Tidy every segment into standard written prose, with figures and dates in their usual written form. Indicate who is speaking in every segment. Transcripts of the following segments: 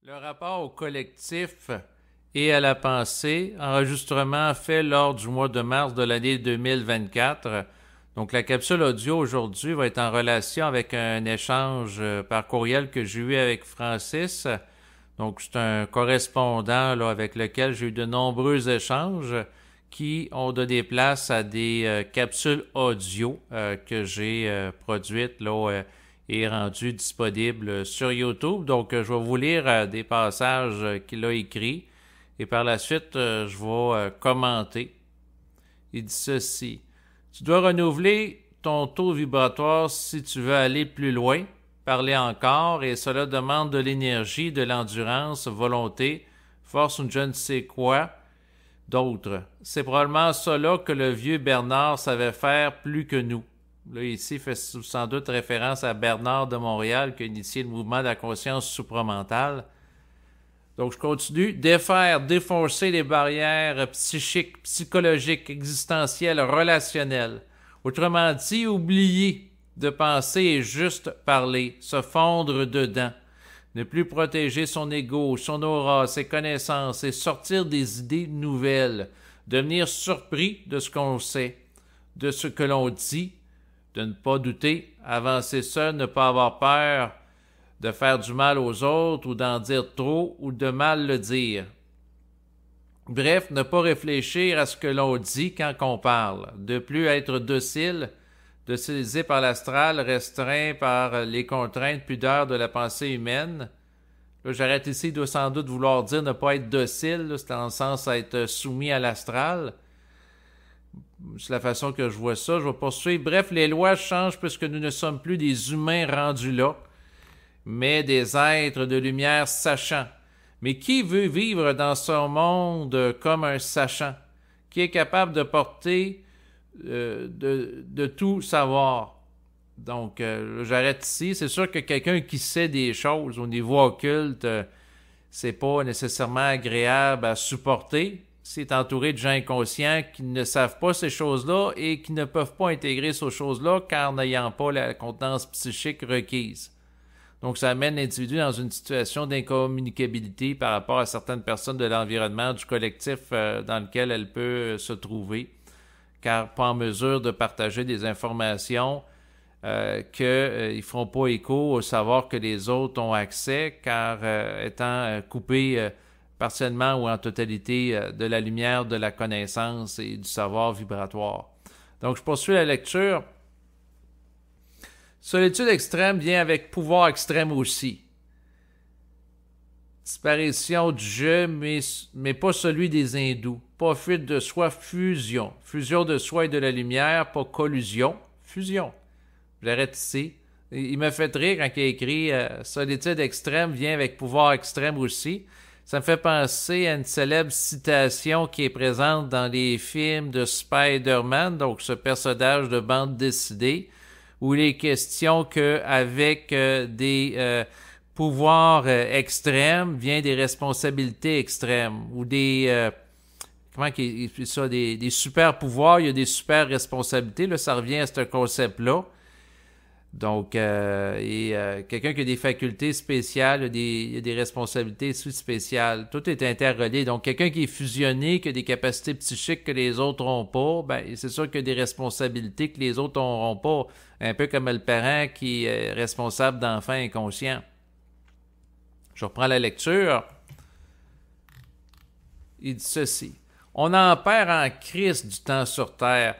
Speaker 1: Le rapport au collectif et à la pensée, enregistrement fait lors du mois de mars de l'année 2024. Donc, la capsule audio aujourd'hui va être en relation avec un échange par courriel que j'ai eu avec Francis. Donc, c'est un correspondant là, avec lequel j'ai eu de nombreux échanges qui ont donné place à des capsules audio que j'ai produites là, et rendues disponibles sur YouTube. Donc, je vais vous lire des passages qu'il a écrits et par la suite, je vais commenter. Il dit ceci. Tu dois renouveler ton taux vibratoire si tu veux aller plus loin, parler encore, et cela demande de l'énergie, de l'endurance, volonté, force ou je ne sais quoi d'autre. C'est probablement cela que le vieux Bernard savait faire plus que nous. Là, ici, il fait sans doute référence à Bernard de Montréal qui a initié le mouvement de la conscience supramentale. Donc, je continue. Défaire, défoncer les barrières psychiques, psychologiques, existentielles, relationnelles. Autrement dit, oublier de penser et juste parler, se fondre dedans. Ne plus protéger son ego, son aura, ses connaissances et sortir des idées nouvelles. Devenir surpris de ce qu'on sait, de ce que l'on dit, de ne pas douter, avancer seul, ne pas avoir peur de faire du mal aux autres ou d'en dire trop ou de mal le dire. Bref, ne pas réfléchir à ce que l'on dit quand on parle. De plus être docile, docilisé par l'astral, restreint par les contraintes pudeurs de la pensée humaine. Là, j'arrête ici, il doit sans doute vouloir dire ne pas être docile, c'est dans le sens à être soumis à l'astral. C'est la façon que je vois ça. Je vais poursuivre. Bref, les lois changent puisque nous ne sommes plus des humains rendus là, mais des êtres de lumière sachants. Mais qui veut vivre dans ce monde comme un sachant? Qui est capable de porter, de tout savoir? Donc, j'arrête ici. C'est sûr que quelqu'un qui sait des choses au niveau occulte, c'est pas nécessairement agréable à supporter. C'est entouré de gens inconscients qui ne savent pas ces choses-là et qui ne peuvent pas intégrer ces choses-là car n'ayant pas la contenance psychique requise. Donc, ça amène l'individu dans une situation d'incommunicabilité par rapport à certaines personnes de l'environnement, du collectif dans lequel elle peut se trouver, car pas en mesure de partager des informations qu'ils ne feront pas écho au savoir que les autres ont accès, car étant coupés partiellement ou en totalité de la lumière de la connaissance et du savoir vibratoire. Donc, je poursuis la lecture. Solitude extrême vient avec pouvoir extrême aussi. Disparition du je, mais pas celui des hindous. Pas fuite de soi, fusion. Fusion de soi et de la lumière, pas collusion. Fusion. J'arrête ici. Il me fait rire quand il a écrit solitude extrême vient avec pouvoir extrême aussi. Ça me fait penser à une célèbre citation qui est présente dans les films de Spider-Man, donc ce personnage de bande dessinée, où il est question qu'avec des pouvoirs extrêmes vient des responsabilités extrêmes, ou des comment qu'il fait ça, des super pouvoirs, il y a des super responsabilités, là, ça revient à ce concept-là. Donc, quelqu'un qui a des facultés spéciales, il y a des responsabilités spéciales. Tout est interrelié. Donc, quelqu'un qui est fusionné, qui a des capacités psychiques que les autres n'ont pas, ben, c'est sûr qu'il y a des responsabilités que les autres n'auront pas. Un peu comme le parent qui est responsable d'enfants inconscients. Je reprends la lecture. Il dit ceci. On en perd en crise du temps sur Terre.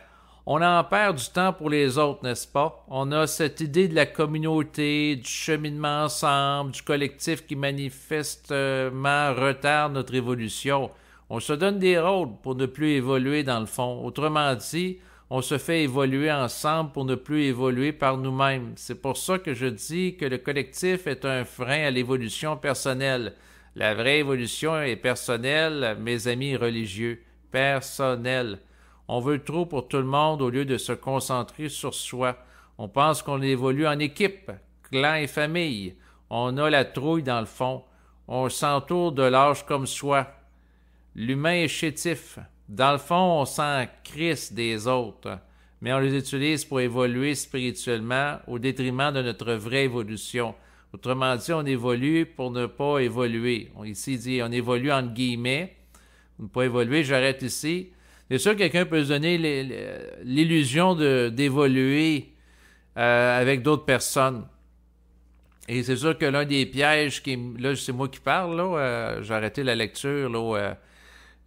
Speaker 1: On en perd du temps pour les autres, n'est-ce pas? On a cette idée de la communauté, du cheminement ensemble, du collectif qui manifestement retarde notre évolution. On se donne des rôles pour ne plus évoluer dans le fond. Autrement dit, on se fait évoluer ensemble pour ne plus évoluer par nous-mêmes. C'est pour ça que je dis que le collectif est un frein à l'évolution personnelle. La vraie évolution est personnelle, mes amis religieux. Personnelle. On veut trop pour tout le monde au lieu de se concentrer sur soi. On pense qu'on évolue en équipe, clan et famille. On a la trouille dans le fond. On s'entoure de l'âge comme soi. L'humain est chétif. Dans le fond, on s'en crisse des autres, mais on les utilise pour évoluer spirituellement au détriment de notre vraie évolution. Autrement dit, on évolue pour ne pas évoluer. Ici, il dit on évolue entre guillemets, pour ne pas évoluer. J'arrête ici. C'est sûr que quelqu'un peut se donner l'illusion d'évoluer avec d'autres personnes. Et c'est sûr que l'un des pièges là, c'est moi qui parle, là, j'ai arrêté la lecture là,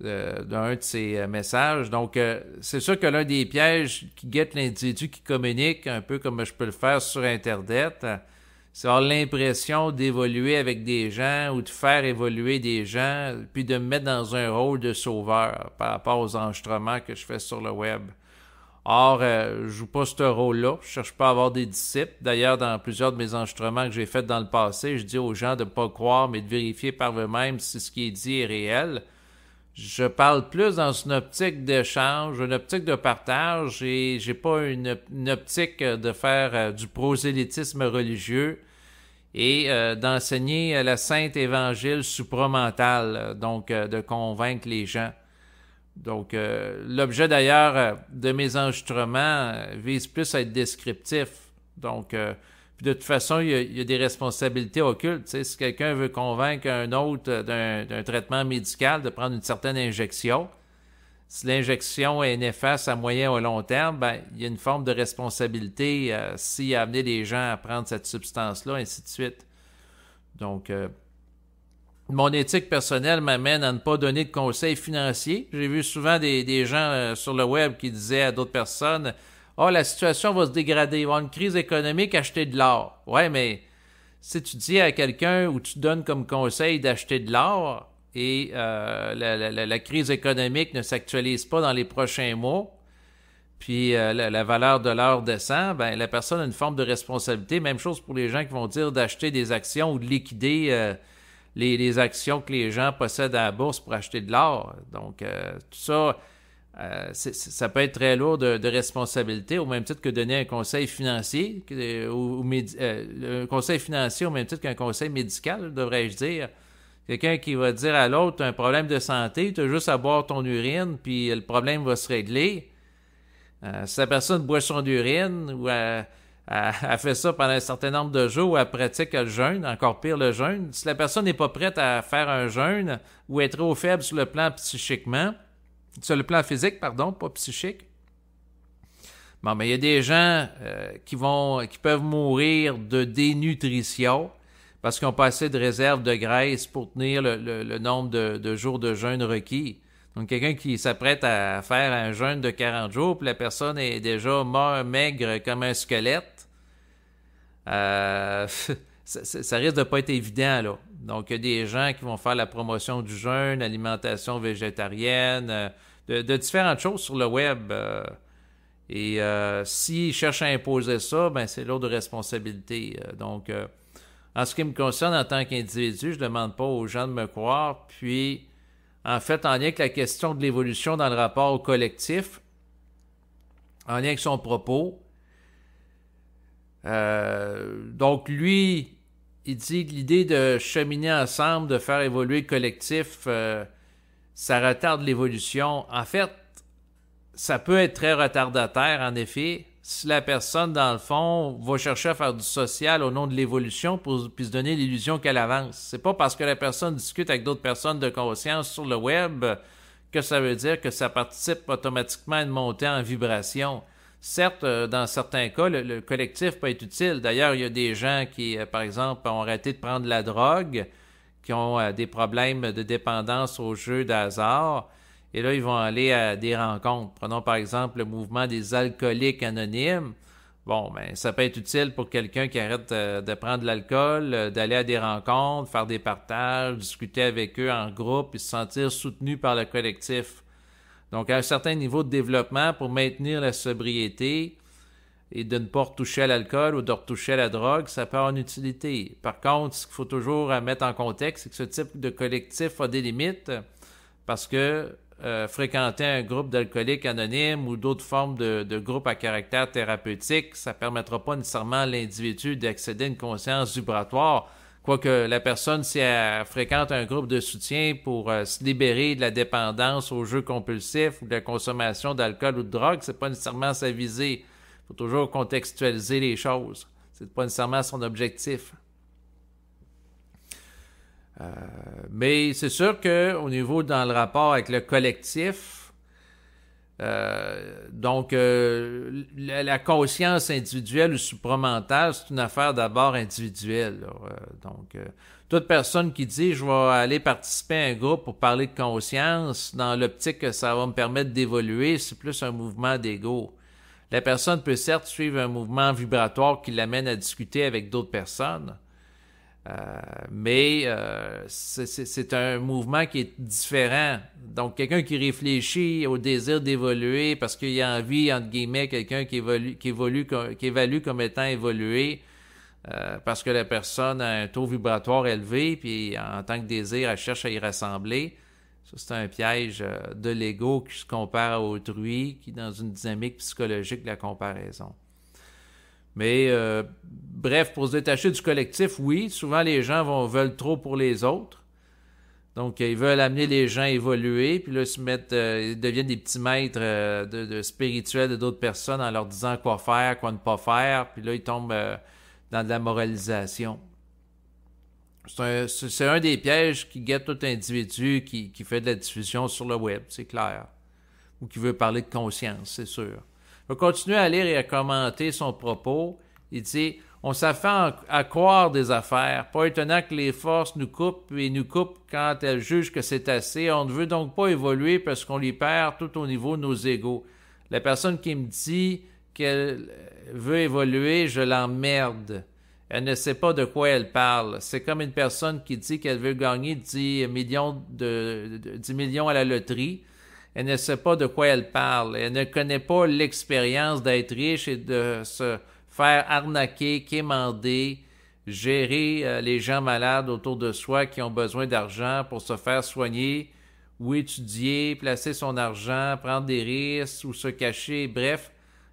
Speaker 1: d'un de ces messages. Donc, c'est sûr que l'un des pièges qui guette l'individu qui communique, un peu comme je peux le faire sur Internet, c'est avoir l'impression d'évoluer avec des gens ou de faire évoluer des gens, puis de me mettre dans un rôle de sauveur par rapport aux enregistrements que je fais sur le web. Or, je joue pas ce rôle-là. Je cherche pas à avoir des disciples. D'ailleurs, dans plusieurs de mes enregistrements que j'ai faits dans le passé, je dis aux gens de ne pas croire, mais de vérifier par eux-mêmes si ce qui est dit est réel. Je parle plus dans une optique d'échange, une optique de partage, et j'ai pas une optique de faire du prosélytisme religieux et d'enseigner la sainte évangile supramental, donc de convaincre les gens. Donc, l'objet d'ailleurs de mes enregistrements vise plus à être descriptif. Donc, puis de toute façon, il y a des responsabilités occultes. Tu sais, si quelqu'un veut convaincre un autre d'un traitement médical de prendre une certaine injection, si l'injection est néfaste à moyen ou à long terme, ben, il y a une forme de responsabilité s'il a amené les gens à prendre cette substance-là, ainsi de suite. Donc, mon éthique personnelle m'amène à ne pas donner de conseils financiers. J'ai vu souvent des gens sur le web qui disaient à d'autres personnes « Ah, la situation va se dégrader, il va y avoir une crise économique, achetez de l'or. » Ouais, mais si tu dis à quelqu'un ou tu donnes comme conseil d'acheter de l'or et la crise économique ne s'actualise pas dans les prochains mois, puis la valeur de l'or descend, ben la personne a une forme de responsabilité. Même chose pour les gens qui vont dire d'acheter des actions ou de liquider les actions que les gens possèdent à la bourse pour acheter de l'or. Donc, tout ça, ça peut être très lourd de responsabilité, au même titre que donner un conseil financier, un conseil financier au même titre qu'un conseil médical, devrais-je dire. Quelqu'un qui va dire à l'autre, tu as un problème de santé, tu as juste à boire ton urine, puis le problème va se régler. Si la personne boit son urine ou elle fait ça pendant un certain nombre de jours ou elle pratique le jeûne, encore pire le jeûne. Si la personne n'est pas prête à faire un jeûne ou est trop faible sur le plan sur le plan physique, pardon, pas psychique. Bon, mais il y a des gens qui peuvent mourir de dénutrition parce qu'ils n'ont pas assez de réserve de graisse pour tenir le nombre de jours de jeûne requis. Donc, quelqu'un qui s'apprête à faire un jeûne de 40 jours, puis la personne est déjà maigre comme un squelette, ça risque de pas être évident, là. Donc, il y a des gens qui vont faire la promotion du jeûne, alimentation végétarienne, de différentes choses sur le web. Et s'ils cherchent à imposer ça, ben c'est lourd de responsabilité. Donc, en ce qui me concerne, en tant qu'individu, je ne demande pas aux gens de me croire, puis en fait, en lien avec la question de l'évolution dans le rapport au collectif, en lien avec son propos. Donc, lui, il dit que l'idée de cheminer ensemble, de faire évoluer le collectif, ça retarde l'évolution. En fait, ça peut être très retardataire, en effet, si la personne, dans le fond, va chercher à faire du social au nom de l'évolution puis se donner l'illusion qu'elle avance. C'est pas parce que la personne discute avec d'autres personnes de conscience sur le web que ça veut dire que ça participe automatiquement à une montée en vibration. Certes, dans certains cas, le collectif peut être utile. D'ailleurs, il y a des gens qui, par exemple, ont arrêté de prendre la drogue, qui ont des problèmes de dépendance aux jeux d'hasard. Et là, ils vont aller à des rencontres. Prenons par exemple le mouvement des alcooliques anonymes. Bon, ben, ça peut être utile pour quelqu'un qui arrête de prendre de l'alcool, d'aller à des rencontres, faire des partages, discuter avec eux en groupe et se sentir soutenu par le collectif. Donc, à un certain niveau de développement, pour maintenir la sobriété et de ne pas retoucher à l'alcool ou de retoucher à la drogue, ça peut avoir une utilité. Par contre, ce qu'il faut toujours mettre en contexte, c'est que ce type de collectif a des limites parce que fréquenter un groupe d'alcooliques anonymes ou d'autres formes de groupes à caractère thérapeutique, ça ne permettra pas nécessairement à l'individu d'accéder à une conscience vibratoire. Quoique la personne, si elle fréquente un groupe de soutien pour se libérer de la dépendance aux jeux compulsifs ou de la consommation d'alcool ou de drogue, c'est pas nécessairement sa visée. Il faut toujours contextualiser les choses. C'est pas nécessairement son objectif. Mais c'est sûr qu'au niveau dans le rapport avec le collectif, la conscience individuelle ou supramentale, c'est une affaire d'abord individuelle. Toute personne qui dit « je vais aller participer à un groupe pour parler de conscience », dans l'optique que ça va me permettre d'évoluer, c'est plus un mouvement d'ego. La personne peut certes suivre un mouvement vibratoire qui l'amène à discuter avec d'autres personnes, mais c'est un mouvement qui est différent. Donc, quelqu'un qui réfléchit au désir d'évoluer parce qu'il a envie, entre guillemets, quelqu'un qui évalue comme étant évolué, parce que la personne a un taux vibratoire élevé, puis en tant que désir, elle cherche à y ressembler. Ça, c'est un piège de l'ego qui se compare à autrui, qui est dans une dynamique psychologique de la comparaison. Mais bref, pour se détacher du collectif, oui, souvent les gens veulent trop pour les autres. Donc, ils veulent amener les gens à évoluer, puis là, ils deviennent des petits maîtres de spirituels de d'autres personnes en leur disant quoi faire, quoi ne pas faire, puis là, ils tombent dans de la moralisation. C'est un des pièges qui guette tout individu qui fait de la diffusion sur le web, c'est clair. Ou qui veut parler de conscience, c'est sûr. Il va continuer à lire et à commenter son propos. Il dit « On s'affait à croire des affaires. Pas étonnant que les forces nous coupent et nous coupent quand elles jugent que c'est assez. On ne veut donc pas évoluer parce qu'on les perd tout au niveau de nos égos. La personne qui me dit qu'elle veut évoluer, je l'emmerde. Elle ne sait pas de quoi elle parle. C'est comme une personne qui dit qu'elle veut gagner 10 millions à la loterie. Elle ne sait pas de quoi elle parle. Elle ne connaît pas l'expérience d'être riche et de se faire arnaquer, quémander, gérer les gens malades autour de soi qui ont besoin d'argent pour se faire soigner ou étudier, placer son argent, prendre des risques ou se cacher. Bref,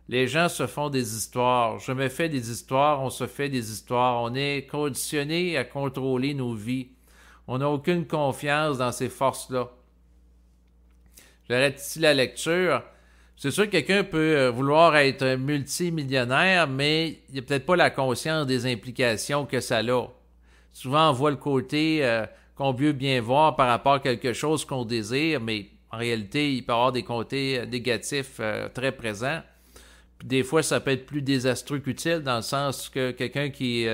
Speaker 1: les gens se font des histoires. Je me fais des histoires, on se fait des histoires. On est conditionné à contrôler nos vies. On n'a aucune confiance dans ces forces-là. J'arrête ici la lecture. C'est sûr que quelqu'un peut vouloir être multimillionnaire, mais il n'a peut-être pas la conscience des implications que ça a. Souvent, on voit le côté qu'on veut bien voir par rapport à quelque chose qu'on désire, mais en réalité, il peut y avoir des côtés négatifs très présents. Puis des fois, ça peut être plus désastreux qu'utile, dans le sens que quelqu'un qui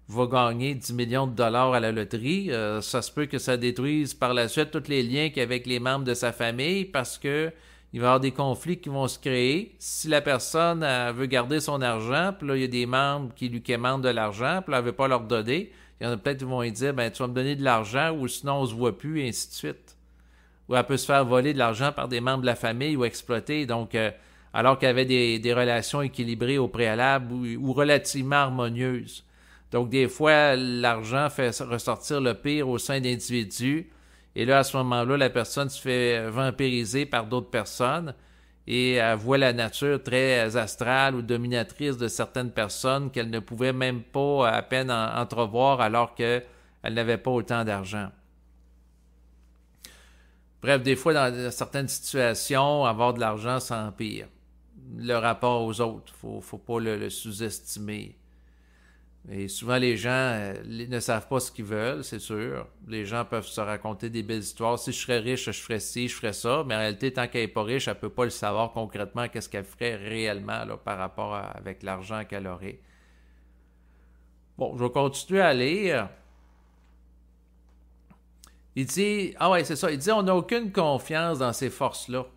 Speaker 1: va gagner 10 millions de dollars à la loterie, ça se peut que ça détruise par la suite tous les liens qu'il y a avec les membres de sa famille parce que il va y avoir des conflits qui vont se créer. Si la personne veut garder son argent, puis là, il y a des membres qui lui quémandent de l'argent, puis là, elle ne veut pas leur donner, il y en a peut-être qui vont lui dire, ben tu vas me donner de l'argent ou sinon on se voit plus, et ainsi de suite. Ou elle peut se faire voler de l'argent par des membres de la famille ou exploiter. Donc, alors qu'elle avait des relations équilibrées au préalable ou relativement harmonieuses. Donc, des fois, l'argent fait ressortir le pire au sein d'individus. Et là, à ce moment-là, la personne se fait vampiriser par d'autres personnes et elle voit la nature très astrale ou dominatrice de certaines personnes qu'elle ne pouvait même pas à peine entrevoir alors qu'elle n'avait pas autant d'argent. Bref, des fois, dans certaines situations, avoir de l'argent, ça empire le rapport aux autres. Faut pas le sous-estimer. Et souvent, les gens ne savent pas ce qu'ils veulent, c'est sûr. Les gens peuvent se raconter des belles histoires. Si je serais riche, je ferais ci, je ferais ça. Mais en réalité, tant qu'elle n'est pas riche, elle ne peut pas le savoir concrètement qu'est-ce qu'elle ferait réellement là, par rapport avec l'argent qu'elle aurait. Bon, je vais continuer à lire. Il dit, c'est ça, il dit, on n'a aucune confiance dans ces forces-là.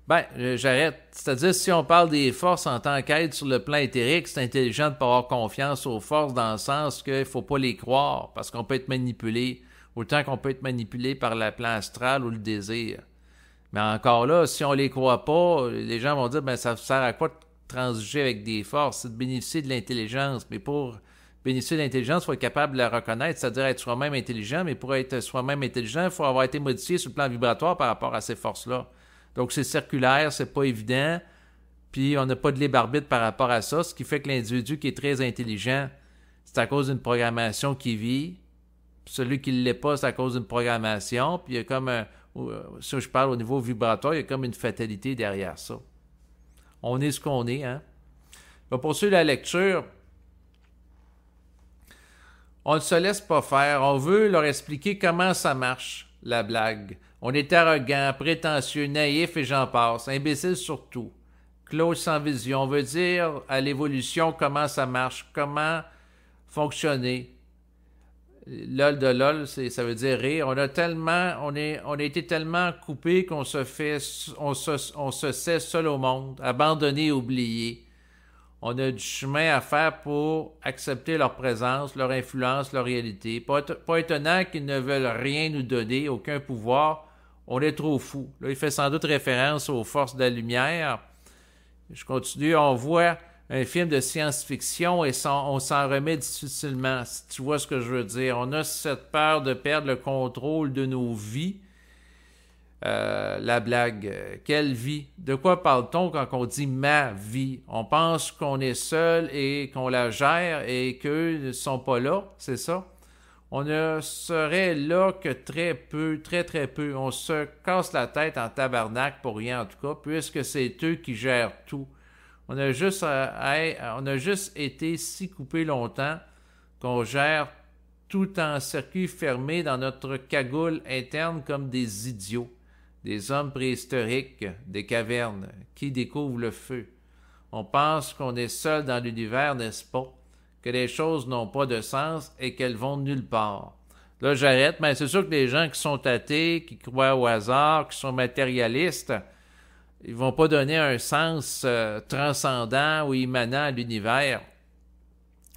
Speaker 1: Ben, j'arrête. C'est-à-dire, si on parle des forces en tant qu'être sur le plan éthérique, c'est intelligent de ne pas avoir confiance aux forces dans le sens qu'il ne faut pas les croire, parce qu'on peut être manipulé, autant qu'on peut être manipulé par le plan astral ou le désir. Mais encore là, si on les croit pas, les gens vont dire, ben ça sert à quoi de transiger avec des forces? C'est de bénéficier de l'intelligence. Mais pour bénéficier de l'intelligence, il faut être capable de la reconnaître, c'est-à-dire être soi-même intelligent. Mais pour être soi-même intelligent, il faut avoir été modifié sur le plan vibratoire par rapport à ces forces-là. Donc, c'est circulaire, c'est pas évident, puis on n'a pas de libre arbitre par rapport à ça, ce qui fait que l'individu qui est très intelligent, c'est à cause d'une programmation qui vit, puis celui qui ne l'est pas, c'est à cause d'une programmation, puis il y a comme, si je parle au niveau vibratoire, il y a comme une fatalité derrière ça. On est ce qu'on est, hein. On va poursuivre la lecture. on ne se laisse pas faire. On veut leur expliquer comment ça marche, la blague. On est arrogant, prétentieux, naïf et j'en passe. Imbécile surtout. Clos sans vision. On veut dire à l'évolution comment ça marche, comment fonctionner. LOL de LOL, ça veut dire rire. On a été tellement coupé qu'on se sait seul au monde, abandonné, oublié. On a du chemin à faire pour accepter leur présence, leur influence, leur réalité. Pas étonnant qu'ils ne veulent rien nous donner, aucun pouvoir. On est trop fous. Là, il fait sans doute référence aux forces de la lumière. Je continue. On voit un film de science-fiction et on s'en remet difficilement, si tu vois ce que je veux dire. On a cette peur de perdre le contrôle de nos vies. La blague. Quelle vie? De quoi parle-t-on quand on dit ma vie? On pense qu'on est seul et qu'on la gère et qu'eux ne sont pas là, c'est ça? On ne serait là que très peu, très très peu. On se casse la tête en tabarnak pour rien en tout cas, puisque c'est eux qui gèrent tout. On a juste été si coupés longtemps qu'on gère tout en circuit fermé dans notre cagoule interne comme des idiots. Des hommes préhistoriques, des cavernes, qui découvrent le feu. On pense qu'on est seul dans l'univers, n'est-ce pas? Que les choses n'ont pas de sens et qu'elles vont nulle part. Là, j'arrête, mais c'est sûr que les gens qui sont athées, qui croient au hasard, qui sont matérialistes, ils vont pas donner un sens transcendant ou immanent à l'univers.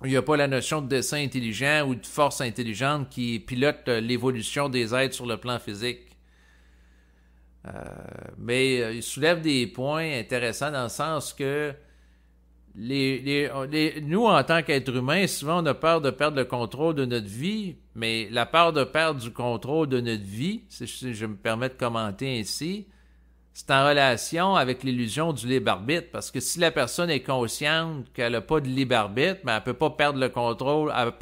Speaker 1: Il n'y a pas la notion de dessin intelligent ou de force intelligente qui pilote l'évolution des êtres sur le plan physique. Mais il soulève des points intéressants dans le sens que nous, en tant qu'êtres humains, souvent on a peur de perdre le contrôle de notre vie, mais la peur de perdre du contrôle de notre vie, si je me permets de commenter ainsi, c'est en relation avec l'illusion du libre-arbitre, parce que si la personne est consciente qu'elle n'a pas de libre-arbitre, mais elle ne peut pas perdre le contrôle, elle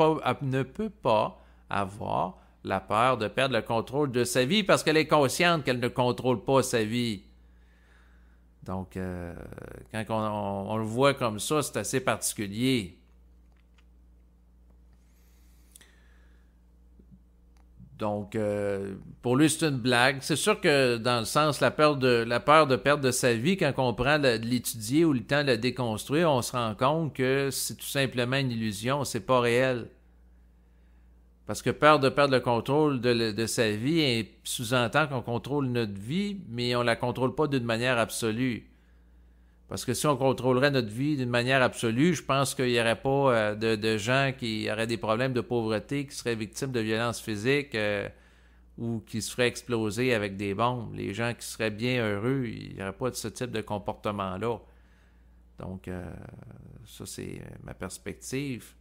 Speaker 1: ne peut pas avoir la peur de perdre le contrôle de sa vie, parce qu'elle est consciente qu'elle ne contrôle pas sa vie. Donc, quand on le voit comme ça, c'est assez particulier. Donc, pour lui, c'est une blague. C'est sûr que, dans le sens, la peur de perdre sa vie, quand on prend de l'étudier ou le temps de la déconstruire, on se rend compte que c'est tout simplement une illusion, c'est pas réel. Parce que peur de perdre le contrôle de sa vie sous-entend qu'on contrôle notre vie, mais on la contrôle pas d'une manière absolue. Parce que si on contrôlerait notre vie d'une manière absolue, je pense qu'il n'y aurait pas de gens qui auraient des problèmes de pauvreté, qui seraient victimes de violences physiques ou qui se feraient exploser avec des bombes. Les gens qui seraient bien heureux, il n'y aurait pas de ce type de comportement-là. Donc, ça, c'est ma perspective.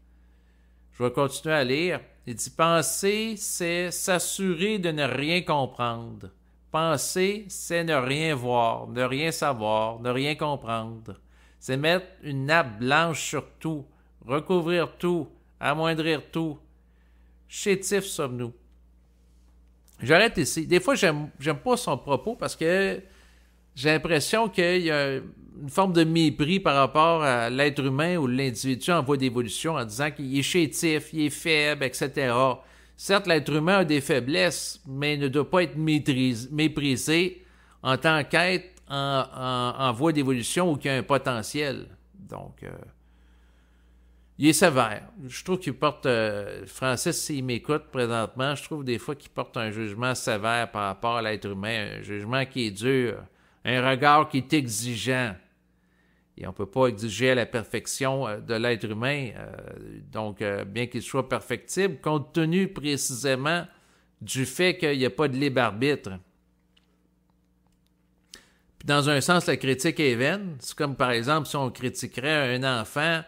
Speaker 1: Je vais continuer à lire. Il dit « Penser, c'est s'assurer de ne rien comprendre. Penser, c'est ne rien voir, ne rien savoir, ne rien comprendre. C'est mettre une nappe blanche sur tout, recouvrir tout, amoindrir tout. Chétifs sommes-nous. » J'arrête ici. Des fois, j'aime pas son propos parce que j'ai l'impression qu'il y a une forme de mépris par rapport à l'être humain ou l'individu en voie d'évolution en disant qu'il est chétif, il est faible, etc. Certes, l'être humain a des faiblesses, mais ne doit pas être méprisé en tant qu'être en voie d'évolution ou qui a un potentiel. Donc, il est sévère. Je trouve qu'il porte... Francis, s'il m'écoute présentement, je trouve des fois qu'il porte un jugement sévère par rapport à l'être humain, un jugement qui est dur, un regard qui est exigeant. Et on ne peut pas exiger la perfection de l'être humain, donc bien qu'il soit perfectible, compte tenu précisément du fait qu'il n'y a pas de libre arbitre. Puis dans un sens, la critique est vaine. C'est comme par exemple si on critiquerait un enfant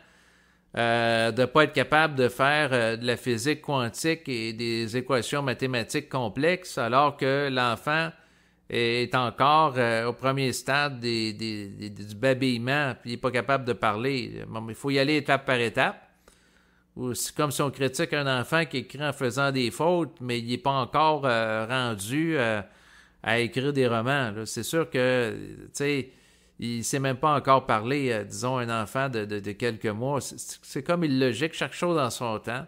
Speaker 1: de ne pas être capable de faire de la physique quantique et des équations mathématiques complexes, alors que l'enfant est encore au premier stade du babillement, puis il n'est pas capable de parler. Il faut y aller étape par étape. C'est comme si on critique un enfant qui écrit en faisant des fautes, mais il n'est pas encore rendu à écrire des romans. Là. C'est sûr que, tu sais, il ne sait même pas encore parler, disons, un enfant de quelques mois. C'est comme illogique, chaque chose en son temps.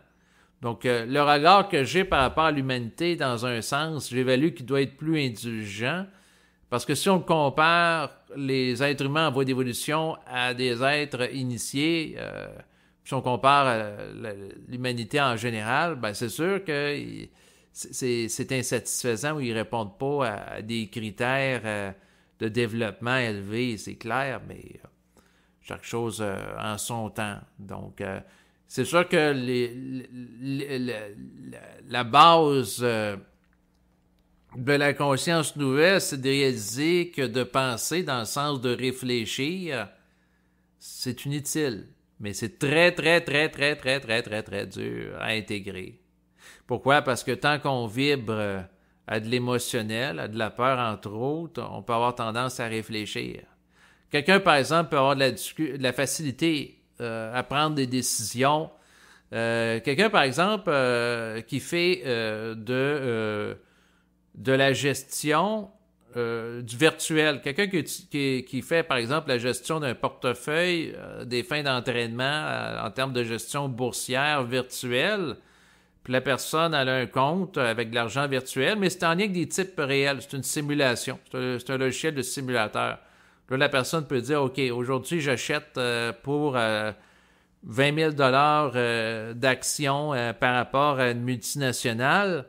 Speaker 1: Donc, le regard que j'ai par rapport à l'humanité, dans un sens, j'évalue qu'il doit être plus indulgent, parce que si on compare les êtres humains en voie d'évolution à des êtres initiés, si on compare l'humanité en général, ben c'est sûr que c'est insatisfaisant ou ils ne répondent pas à des critères de développement élevés, c'est clair, mais chaque chose en son temps. Donc, c'est sûr que la base de la conscience nouvelle, c'est de réaliser que de penser dans le sens de réfléchir, c'est inutile. Mais c'est très, très, très, très, très, très, très, très dur à intégrer. Pourquoi? Parce que tant qu'on vibre à de l'émotionnel, à de la peur, entre autres, on peut avoir tendance à réfléchir. Quelqu'un, par exemple, peut avoir de la facilité à prendre des décisions. Quelqu'un, par exemple, qui fait de la gestion du virtuel. Quelqu'un qui fait, par exemple, la gestion d'un portefeuille, des fins d'entraînement en termes de gestion boursière virtuelle. Puis la personne, elle a un compte avec de l'argent virtuel, mais c'est en lien avec des types réels. C'est une simulation. C'est un logiciel de simulateur. Là, la personne peut dire, OK, aujourd'hui, j'achète pour 20 000 d'actions par rapport à une multinationale.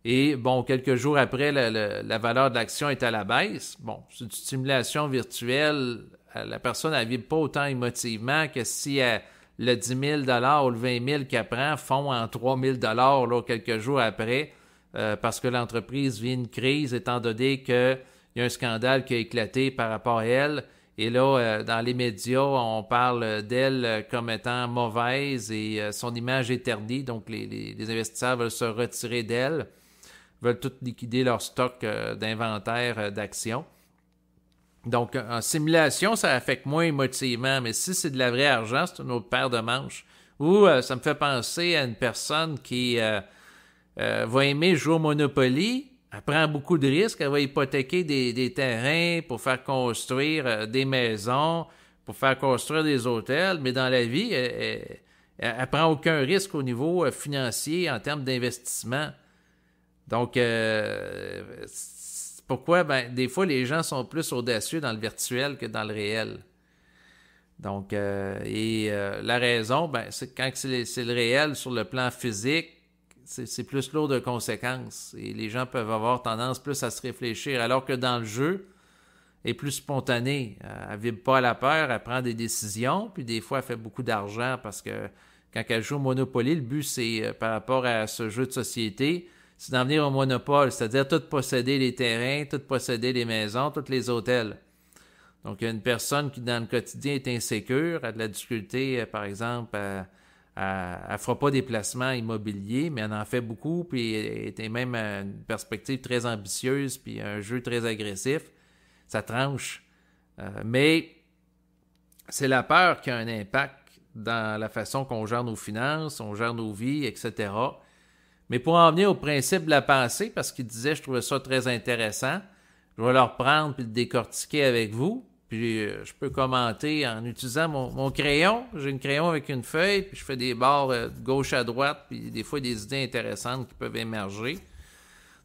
Speaker 1: Et bon, quelques jours après, la valeur de l'action est à la baisse. Bon, c'est une simulation virtuelle. La personne, elle ne vibre pas autant émotivement que si le 10 000 ou le 20 000 qu'elle prend fond en 3 000 là, quelques jours après, parce que l'entreprise vit une crise, étant donné qu'il y a un scandale qui a éclaté par rapport à elle. Et là, dans les médias, on parle d'elle comme étant mauvaise et son image est ternie. Donc, les investisseurs veulent se retirer d'elle, veulent tout liquider leur stock d'inventaire d'actions. Donc, en simulation, ça affecte moins émotivement, mais si c'est de la vraie argent, c'est une autre paire de manches. Ou ça me fait penser à une personne qui va aimer jouer au Monopoly, elle prend beaucoup de risques, elle va hypothéquer des terrains pour faire construire des maisons, pour faire construire des hôtels, mais dans la vie, elle prend aucun risque au niveau financier en termes d'investissement. Donc, pourquoi? Ben, des fois, les gens sont plus audacieux dans le virtuel que dans le réel. Donc, la raison, ben, c'est quand c'est le réel sur le plan physique, c'est plus lourd de conséquences. Et les gens peuvent avoir tendance plus à se réfléchir, alors que dans le jeu, elle est plus spontanée. Elle ne vibre pas à la peur, elle prend des décisions, puis des fois, elle fait beaucoup d'argent parce que quand elle joue au Monopoly, le but, c'est par rapport à ce jeu de société, c'est d'en venir au monopole, c'est-à-dire tout posséder les terrains, tout posséder les maisons, tous les hôtels. Donc, il y a une personne qui, dans le quotidien, est insécure, a de la difficulté, par exemple, elle ne fera pas des placements immobiliers, mais elle en fait beaucoup, puis elle était même une perspective très ambitieuse, puis un jeu très agressif. Ça tranche. Mais c'est la peur qui a un impact dans la façon qu'on gère nos finances, on gère nos vies, etc. Mais pour en venir au principe de la pensée, parce qu'il disait, je trouvais ça très intéressant, je vais le reprendre puis le décortiquer avec vous. Puis je peux commenter en utilisant mon crayon. J'ai un crayon avec une feuille, puis je fais des barres de gauche à droite, puis des fois des idées intéressantes qui peuvent émerger.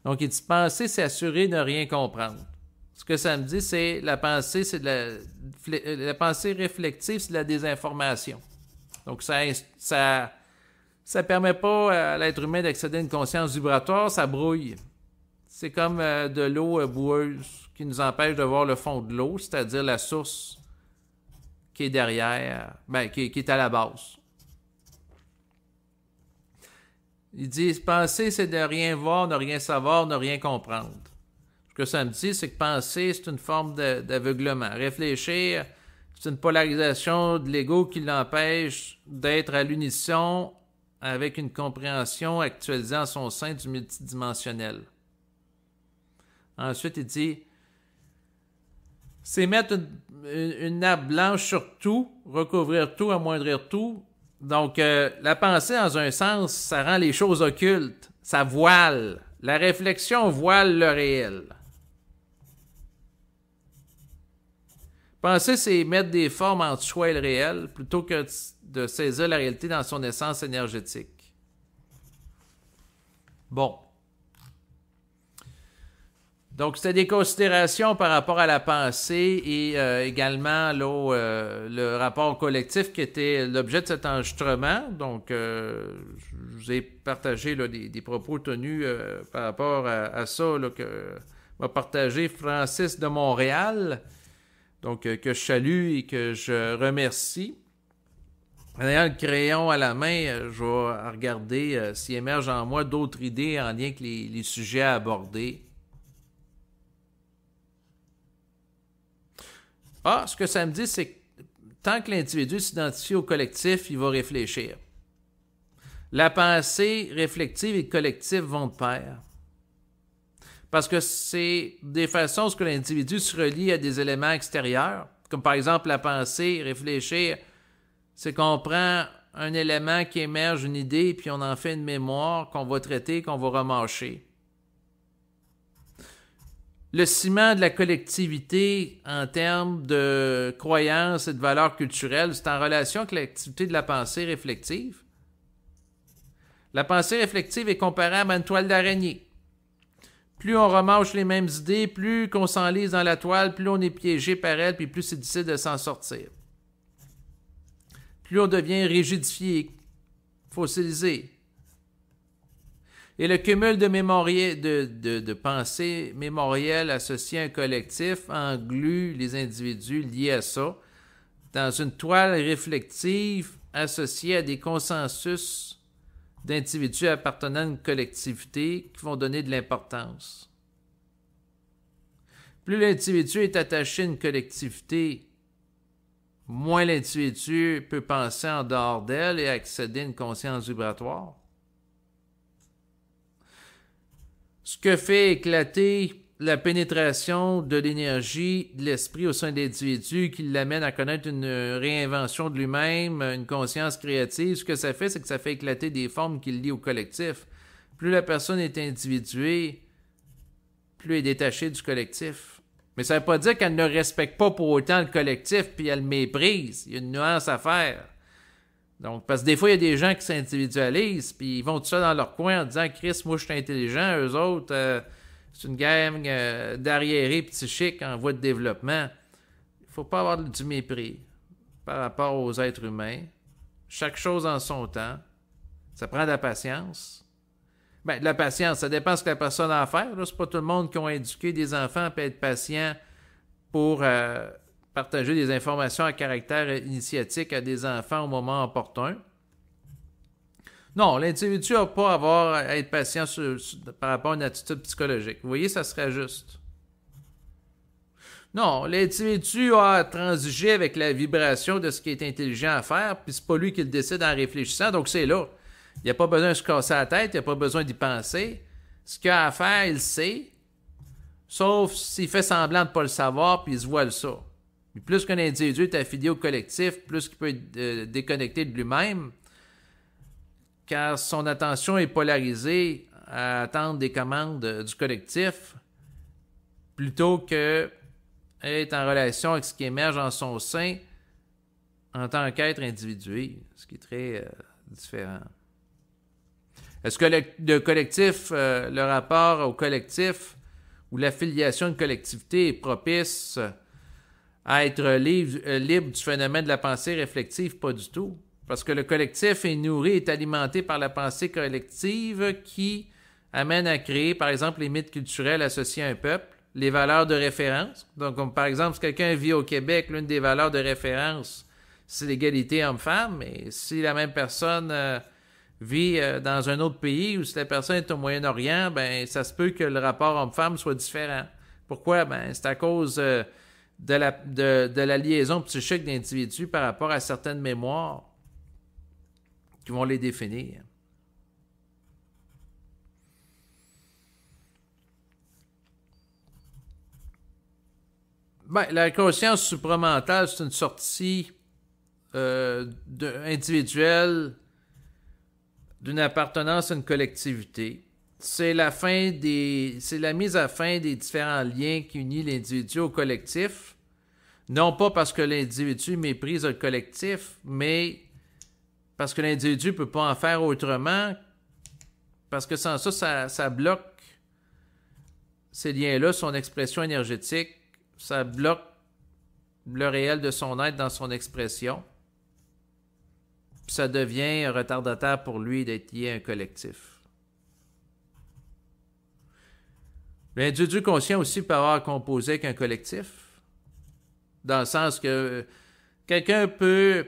Speaker 1: Donc, il dit penser, c'est assurer de ne rien comprendre. Ce que ça me dit, c'est la pensée, c'est la pensée réflexive, c'est de la désinformation. Donc, ça permet pas à l'être humain d'accéder à une conscience vibratoire, ça brouille. C'est comme de l'eau boueuse qui nous empêche de voir le fond de l'eau, c'est-à-dire la source qui est derrière, qui est à la base. Il dit, penser, c'est de rien voir, ne rien savoir, ne rien comprendre. Ce que ça me dit, c'est que penser, c'est une forme d'aveuglement. Réfléchir, c'est une polarisation de l'ego qui l'empêche d'être à l'unisson avec une compréhension actualisée en son sein du multidimensionnel. Ensuite, il dit, c'est mettre une nappe blanche sur tout, recouvrir tout, amoindrir tout. Donc, la pensée, dans un sens, ça rend les choses occultes, ça voile. La réflexion voile le réel. Penser, c'est mettre des formes entre soi et le réel, plutôt que de saisir la réalité dans son essence énergétique. Bon. Donc, c'était des considérations par rapport à la pensée et également là, le rapport collectif qui était l'objet de cet enregistrement. Donc, je vous ai partagé là, des propos tenus par rapport à ça là, que m'a partagé Francis de Montréal, donc que je salue et que je remercie. En ayant le crayon à la main, je vais regarder s'il émerge en moi d'autres idées en lien avec les sujets à aborder. Ah, ce que ça me dit, c'est que tant que l'individu s'identifie au collectif, il va réfléchir. La pensée réflexive et collective vont de pair. Parce que c'est des façons où l'individu se relie à des éléments extérieurs, comme par exemple la pensée, réfléchir, c'est qu'on prend un élément qui émerge, une idée, puis on en fait une mémoire qu'on va traiter, qu'on va remâcher. Le ciment de la collectivité en termes de croyances et de valeurs culturelles, c'est en relation avec l'activité de la pensée réflexive. La pensée réflexive est comparable à une toile d'araignée. Plus on remâche les mêmes idées, plus qu'on s'enlise dans la toile, plus on est piégé par elle, puis plus c'est difficile de s'en sortir. Plus on devient rigidifié, fossilisé. Et le cumul de pensées mémorielles associées à un collectif englue les individus liés à ça dans une toile réflexive associée à des consensus d'individus appartenant à une collectivité qui vont donner de l'importance. Plus l'individu est attaché à une collectivité, moins l'individu peut penser en dehors d'elle et accéder à une conscience vibratoire. Ce que fait éclater la pénétration de l'énergie de l'esprit au sein de l'individu qui l'amène à connaître une réinvention de lui-même, une conscience créative, ce que ça fait, c'est que ça fait éclater des formes qui le lient au collectif. Plus la personne est individuée, plus elle est détachée du collectif. Mais ça ne veut pas dire qu'elle ne respecte pas pour autant le collectif puis elle le méprise. Il y a une nuance à faire. Donc, parce que des fois, il y a des gens qui s'individualisent, puis ils vont tout ça dans leur coin en disant « Chris, moi, je suis intelligent. » Eux autres, c'est une gang d'arriérés psychiques en voie de développement. Il ne faut pas avoir du mépris par rapport aux êtres humains. Chaque chose en son temps. Ça prend de la patience. Bien, de la patience, ça dépend de ce que la personne a à faire. Ce n'est pas tout le monde qui a éduqué des enfants peut être patient pour partager des informations à caractère initiatique à des enfants au moment opportun. Non, l'individu n'a pas à avoir à être patient par rapport à une attitude psychologique. Vous voyez, ça serait juste. Non, l'individu a à transiger avec la vibration de ce qui est intelligent à faire, puis c'est pas lui qui le décide en réfléchissant, donc c'est là. Il n'y a pas besoin de se casser la tête, il n'y a pas besoin d'y penser. Ce qu'il a à faire, il le sait, sauf s'il fait semblant de ne pas le savoir, puis il se voile ça. Et plus qu'un individu est affilié au collectif, plus qu'il peut être déconnecté de lui-même, car son attention est polarisée à attendre des commandes du collectif, plutôt que être en relation avec ce qui émerge en son sein en tant qu'être individué, ce qui est très différent. Est-ce que le collectif, le rapport au collectif ou l'affiliation à une collectivité est propice à être libre du phénomène de la pensée réflexive? Pas du tout. Parce que le collectif est nourri, est alimenté par la pensée collective qui amène à créer, par exemple, les mythes culturels associés à un peuple, les valeurs de référence. Donc, comme par exemple, si quelqu'un vit au Québec, l'une des valeurs de référence, c'est l'égalité homme-femme, mais si la même personne vit dans un autre pays ou si la personne est au Moyen-Orient, ben ça se peut que le rapport homme-femme soit différent. Pourquoi? Ben c'est à cause de la liaison psychique d'individus par rapport à certaines mémoires qui vont les définir. Ben, la conscience supramentale, c'est une sortie individuelle d'une appartenance à une collectivité. C'est la mise à fin des différents liens qui unissent l'individu au collectif, non pas parce que l'individu méprise le collectif, mais parce que l'individu ne peut pas en faire autrement parce que sans ça, ça bloque ces liens-là, son expression énergétique, ça bloque le réel de son être dans son expression. Puis ça devient un retardataire pour lui d'être lié à un collectif. L'individu conscient aussi peut avoir à composer avec un collectif, dans le sens que quelqu'un peut,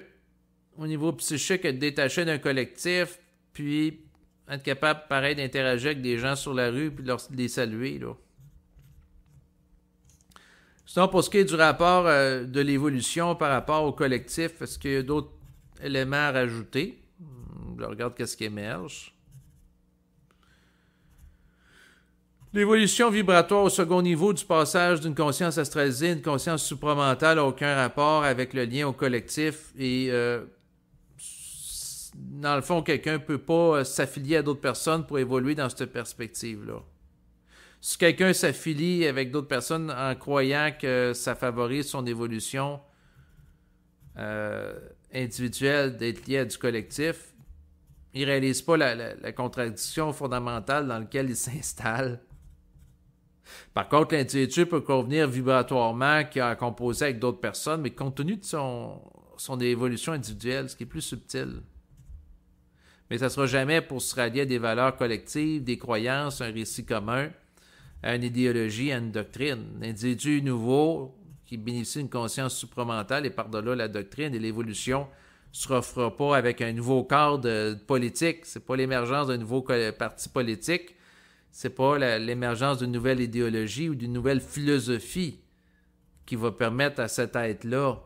Speaker 1: au niveau psychique, être détaché d'un collectif, puis être capable, pareil, d'interagir avec des gens sur la rue, puis de les saluer, là. Sinon, pour ce qui est du rapport de l'évolution par rapport au collectif, est-ce qu'il y a d'autres éléments à rajouter? Je regarde qu'est-ce qui émerge. L'évolution vibratoire au second niveau du passage d'une conscience astralisée à une conscience supramentale n'a aucun rapport avec le lien au collectif et dans le fond, quelqu'un ne peut pas s'affilier à d'autres personnes pour évoluer dans cette perspective-là. Si quelqu'un s'affilie avec d'autres personnes en croyant que ça favorise son évolution individuelle d'être lié à du collectif, il ne réalise pas la contradiction fondamentale dans laquelle il s'installe. Par contre, l'individu peut convenir vibratoirement qu'il a composé avec d'autres personnes, mais compte tenu de son évolution individuelle, ce qui est plus subtil. Mais ça ne sera jamais pour se rallier à des valeurs collectives, des croyances, un récit commun, à une idéologie, à une doctrine. L'individu nouveau qui bénéficie d'une conscience supramentale et par-delà la doctrine et l'évolution ne se refera pas avec un nouveau cadre politique. Ce n'est pas l'émergence d'un nouveau parti politique. Ce n'est pas l'émergence d'une nouvelle idéologie ou d'une nouvelle philosophie qui va permettre à cet être-là,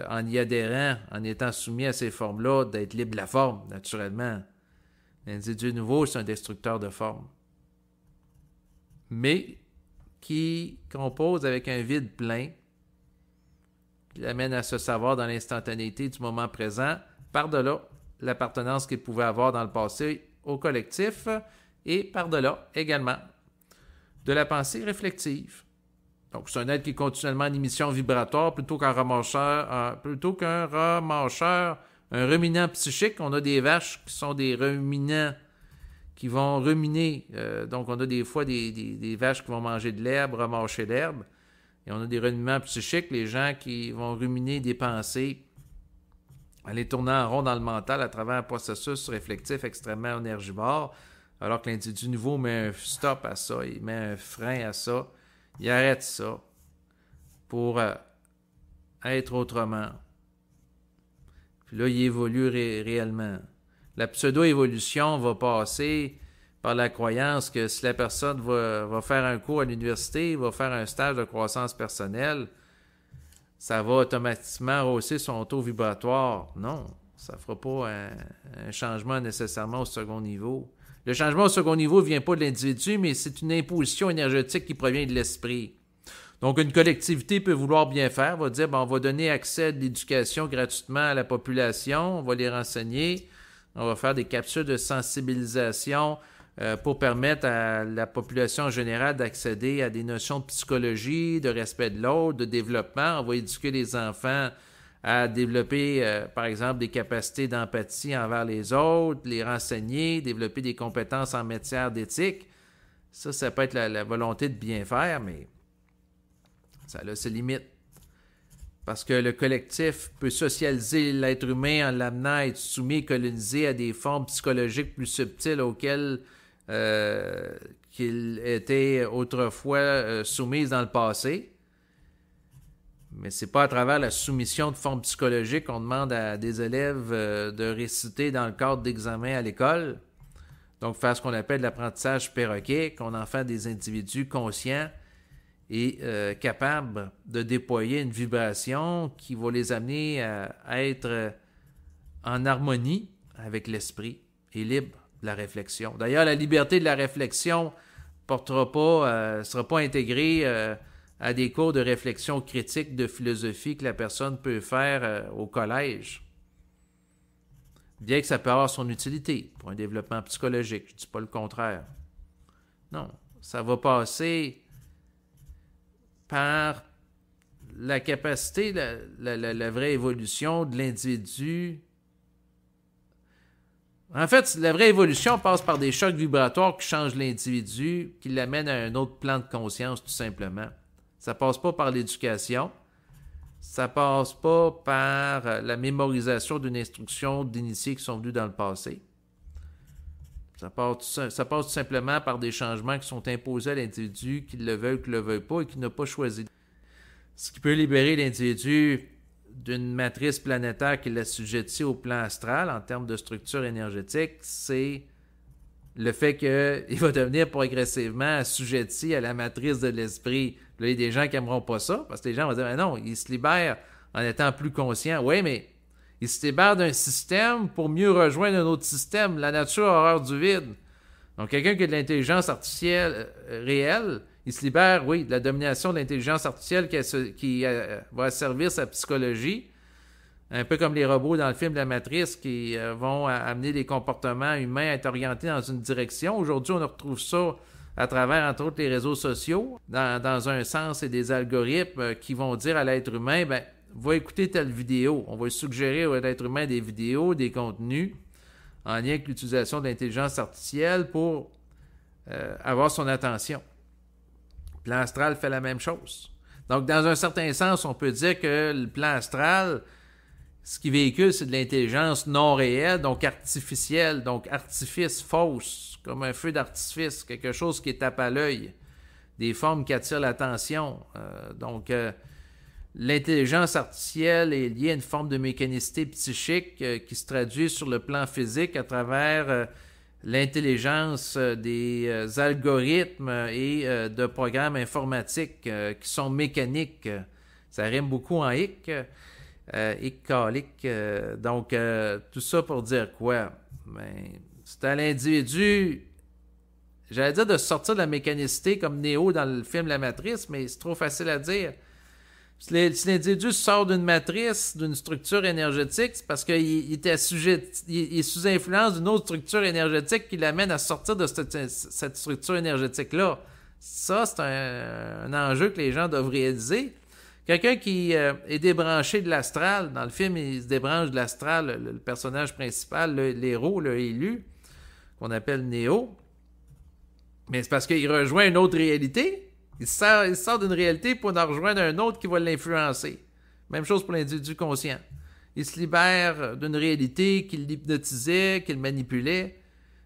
Speaker 1: en y adhérant, en étant soumis à ces formes-là, d'être libre de la forme, naturellement. L'individu nouveau, c'est un destructeur de forme. Mais qui compose avec un vide plein, qui l'amène à se savoir dans l'instantanéité du moment présent, par-delà l'appartenance qu'il pouvait avoir dans le passé au collectif, et par-delà également de la pensée réflexive. Donc, c'est un être qui est continuellement en émission vibratoire plutôt qu'un remorcheur, un ruminant psychique. On a des vaches qui sont des ruminants qui vont ruminer. Donc, on a des fois des vaches qui vont manger de l'herbe, remâcher l'herbe. Et on a des ruminants psychiques, les gens qui vont ruminer des pensées en les tournant en rond dans le mental à travers un processus réflectif extrêmement énergivore, alors que l'individu nouveau met un stop à ça, il met un frein à ça, il arrête ça pour être autrement. Puis là, il évolue réellement. La pseudo-évolution va passer par la croyance que si la personne va faire un cours à l'université, va faire un stage de croissance personnelle, ça va automatiquement hausser son taux vibratoire. Non, ça ne fera pas un changement nécessairement au second niveau. Le changement au second niveau ne vient pas de l'individu, mais c'est une imposition énergétique qui provient de l'esprit. Donc, une collectivité peut vouloir bien faire, va dire, on va donner accès à de l'éducation gratuitement à la population, on va les renseigner, on va faire des capsules de sensibilisation pour permettre à la population générale d'accéder à des notions de psychologie, de respect de l'autre, de développement. On va éduquer les enfants à développer, par exemple, des capacités d'empathie envers les autres, les renseigner, développer des compétences en matière d'éthique. Ça peut être la volonté de bien faire, mais ça a ses limites. Parce que le collectif peut socialiser l'être humain en l'amenant à être soumis et colonisé à des formes psychologiques plus subtiles auxquelles qu'il était autrefois soumise dans le passé. Mais c'est pas à travers la soumission de formes psychologiques qu'on demande à des élèves de réciter dans le cadre d'examen à l'école. Donc, faire ce qu'on appelle l'apprentissage perroquet, qu'on en fait des individus conscients et capables de déployer une vibration qui va les amener à être en harmonie avec l'esprit et libre de la réflexion. D'ailleurs, la liberté de la réflexion ne sera pas intégrée à des cours de réflexion critique de philosophie que la personne peut faire au collège. Bien que ça peut avoir son utilité pour un développement psychologique, je ne dis pas le contraire. Non, ça va passer par la capacité, la vraie évolution de l'individu En fait, la vraie évolution passe par des chocs vibratoires qui changent l'individu, qui l'amènent à un autre plan de conscience, tout simplement. Ça passe pas par l'éducation. Ça passe pas par la mémorisation d'une instruction d'initiés qui sont venus dans le passé. Ça passe tout simplement par des changements qui sont imposés à l'individu, qu'il le veuille ou qu'il ne le veuille pas, et qu'il n'a pas choisi. Ce qui peut libérer l'individu d'une matrice planétaire qui l'assujettit au plan astral en termes de structure énergétique, c'est le fait qu'il va devenir progressivement assujetti à la matrice de l'esprit. Là, il y a des gens qui n'aimeront pas ça, parce que les gens vont dire, mais non, il se libère en étant plus conscient. Oui, mais il se libère d'un système pour mieux rejoindre un autre système. La nature a horreur du vide. Donc, quelqu'un qui a de l'intelligence artificielle réelle, il se libère, oui, de la domination de l'intelligence artificielle qui va servir sa psychologie, un peu comme les robots dans le film de la Matrice qui vont amener des comportements humains à être orientés dans une direction. Aujourd'hui, on retrouve ça à travers, entre autres, les réseaux sociaux, dans un sens, et des algorithmes qui vont dire à l'être humain, ben, va écouter telle vidéo. On va lui suggérer à l'être humain des vidéos, des contenus, en lien avec l'utilisation de l'intelligence artificielle pour avoir son attention. Le plan astral fait la même chose. Donc, dans un certain sens, on peut dire que le plan astral, ce qui véhicule, c'est de l'intelligence non réelle, donc artificielle, donc artifice fausse, comme un feu d'artifice, quelque chose qui tape à l'œil, des formes qui attirent l'attention. L'intelligence artificielle est liée à une forme de mécanicité psychique qui se traduit sur le plan physique à travers l'intelligence des algorithmes et de programmes informatiques qui sont mécaniques. Ça rime beaucoup en hic, hic-calique. Tout ça pour dire quoi? Ben, c'est à l'individu, j'allais dire de sortir de la mécanicité comme Néo dans le film La Matrice, mais c'est trop facile à dire. Si l'individu sort d'une matrice, d'une structure énergétique, c'est parce qu'il est sous influence d'une autre structure énergétique qui l'amène à sortir de cette structure énergétique-là. Ça, c'est un enjeu que les gens doivent réaliser. Quelqu'un qui est débranché de l'astral, dans le film, il se débranche de l'astral, le personnage principal, l'héros, le élu, qu'on appelle Néo. Mais c'est parce qu'il rejoint une autre réalité. Il sort d'une réalité pour en rejoindre un autre qui va l'influencer. Même chose pour l'individu conscient. Il se libère d'une réalité qui l'hypnotisait, qui le manipulait,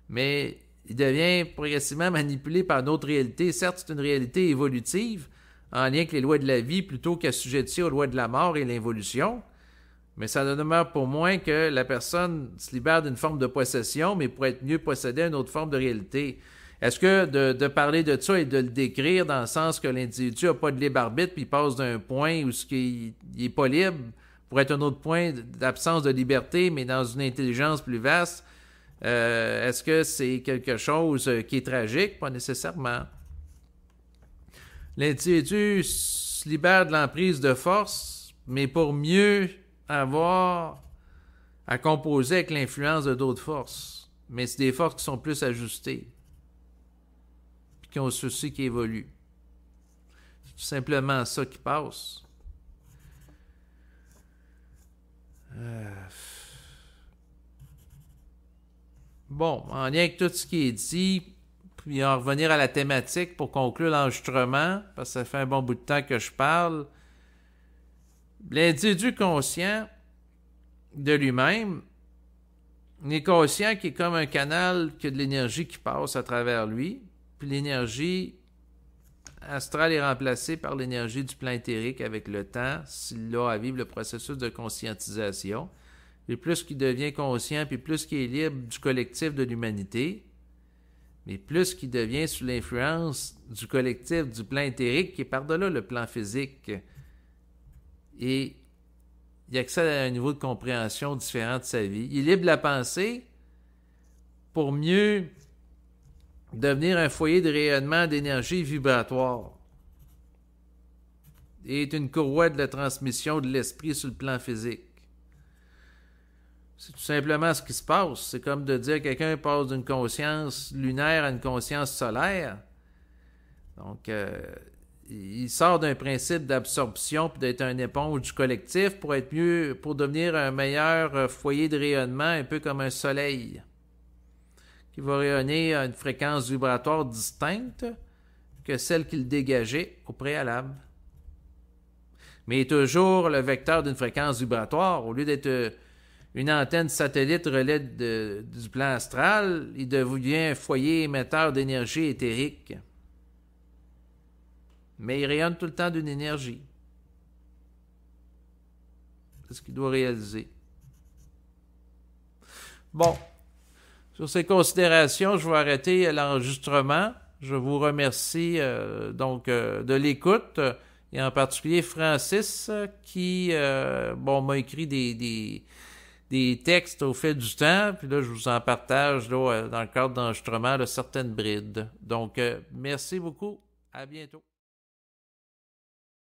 Speaker 1: mais il devient progressivement manipulé par une autre réalité. Certes, c'est une réalité évolutive, en lien avec les lois de la vie, plutôt qu'assujettie aux lois de la mort et l'évolution. Mais ça ne demeure pour moins que la personne se libère d'une forme de possession, mais pour être mieux possédée à une autre forme de réalité. Est-ce que de parler de ça et de le décrire dans le sens que l'individu n'a pas de libre arbitre puis il passe d'un point où il n'est pas libre pour être un autre point d'absence de liberté, mais dans une intelligence plus vaste, est-ce que c'est quelque chose qui est tragique? Pas nécessairement. L'individu se libère de l'emprise de force, mais pour mieux avoir à composer avec l'influence de d'autres forces. Mais c'est des forces qui sont plus ajustées, qui ont ceci qui évolue. C'est tout simplement ça qui passe. Bon, en lien avec tout ce qui est dit, puis en revenir à la thématique pour conclure l'enregistrement, parce que ça fait un bon bout de temps que je parle, l'individu conscient de lui-même n'est conscient qu'il est comme un canal qui a de l'énergie qui passe à travers lui. Puis l'énergie astrale est remplacée par l'énergie du plan éthérique avec le temps, s'il a à vivre le processus de conscientisation. Et plus qu'il devient conscient, puis plus qu'il est libre du collectif de l'humanité, mais plus qu'il devient sous l'influence du collectif du plan éthérique qui est par-delà le plan physique. Et il accède à un niveau de compréhension différent de sa vie. Il est libre de la pensée pour mieux devenir un foyer de rayonnement d'énergie vibratoire et est une courroie de la transmission de l'esprit sur le plan physique. C'est tout simplement ce qui se passe. C'est comme de dire que quelqu'un passe d'une conscience lunaire à une conscience solaire. Donc, il sort d'un principe d'absorption puis d'être un éponge du collectif pour être mieux, pour devenir un meilleur foyer de rayonnement, un peu comme un soleil. qui va rayonner à une fréquence vibratoire distincte que celle qu'il dégageait au préalable. Mais toujours le vecteur d'une fréquence vibratoire, au lieu d'être une antenne satellite relais du plan astral, il devient un foyer émetteur d'énergie éthérique. Mais il rayonne tout le temps d'une énergie. C'est ce qu'il doit réaliser. Bon, sur ces considérations, je vais arrêter l'enregistrement. Je vous remercie de l'écoute, et en particulier Francis qui m'a écrit des textes au fil du temps, puis là, je vous en partage là, dans le cadre d'enregistrement de certaines brides. Donc, merci beaucoup. À bientôt.